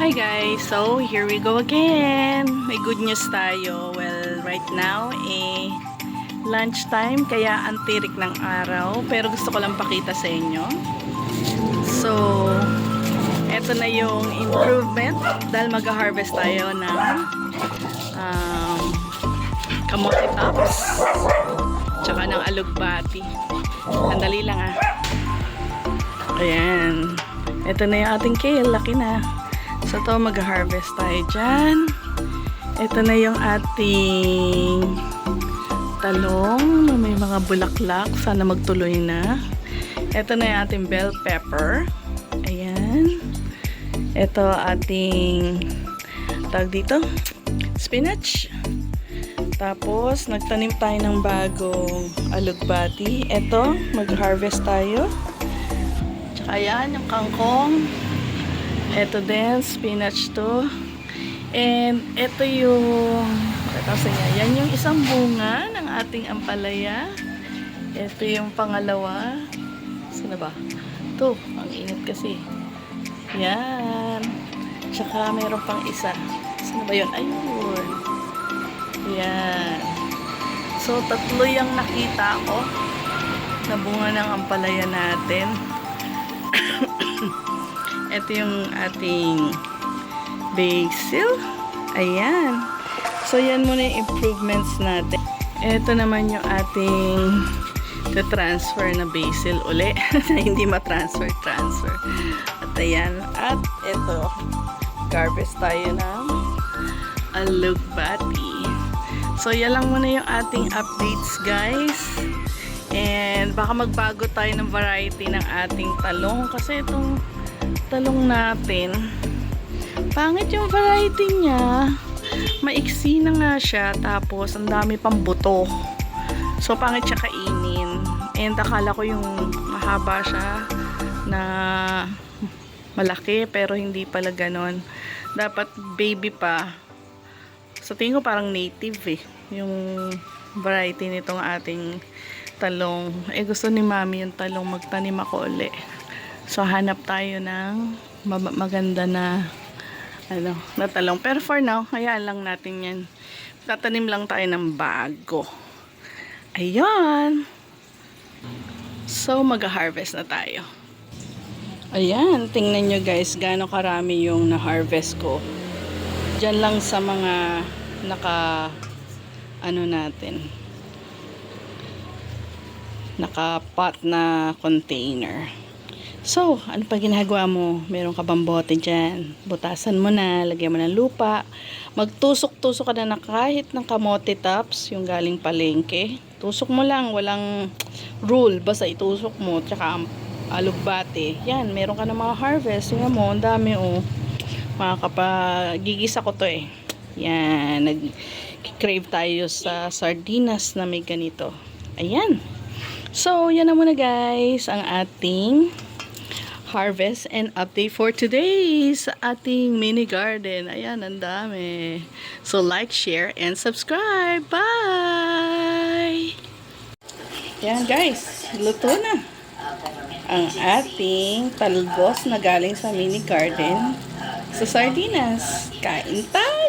Hi guys, so here we go again. May good news tayo. Well, right now lunchtime kaya ang tirik ng araw, pero gusto ko lang pakita sa inyo. So, eto na yung improvement dahil mag-harvest tayo ng kamote tops tsaka ng alugbati. Andali lang Ayan. Eto na yung ating kale, laki na. So, ito mag-harvest tayo dyan. Ito na yung ating talong na may mga bulaklak. Sana magtuloy na. Ito na yung ating bell pepper. Ayan. Ito ating tawag dito, spinach. Tapos, nagtanim tayo ng bagong alugbati. Ito, mag-harvest tayo. Tsaka yan, yung kangkong. Ito din, spinach to. And ito yung, yan yung isang bunga ng ating ampalaya. Ito yung pangalawa. Saan ba? Ito, ang init kasi. Yan. Tsaka mayroon pang isa. Saan ba yun? Ayun. Yan. So, tatlo yung nakita ko na bunga ng ampalaya natin. Ito yung ating basil. Ayan. So, yan muna yung improvements natin. Ito naman yung ating transfer na basil uli. Hindi ma-transfer. At ayan. At ito, harvest tayo ng alugbati. So, yan lang muna yung ating updates, guys. And baka magbago tayo ng variety ng ating talong. Kasi itong talong natin, pangit yung variety niya. Maiksi na nga siya. Tapos, ang dami pang buto. So, pangit siya kainin. And akala ko yung mahaba siya na malaki. Pero hindi pala ganon. Dapat baby pa. Sa tingin ko parang native yung variety nitong ating talong. Gusto ni mami yung talong. Magtanim ako uli. So, hanap tayo ng maganda na na talong. Pero for now, hayaan lang natin yan. Tatanim lang tayo ng bago. Ayan. So, mag-harvest na tayo. Ayan. Tingnan nyo guys, gaano karami yung na-harvest ko. Diyan lang sa mga naka-pot na container. So, ano pa ginagawa mo? Meron ka bang bote dyan? Butasan mo na, lagyan mo ng lupa. Magtusok-tusok ka na kahit ng kamote tops, yung galing palengke. Tusok mo lang, walang rule. Basta itusok mo, tsaka alugbate. Yan, meron ka na mga harvest. Tingnan mo, ang dami gigisa ko to Yan, nag-crave tayo sa sardinas na may ganito. Ayan. So, yan na muna guys, ang ating harvest and update for today sa ating mini garden. Ayan, ang dami. So, like, share, and subscribe. Bye! Ayan guys, luto na ang ating talbos na galing sa mini garden sa sardinas. Kain tayo!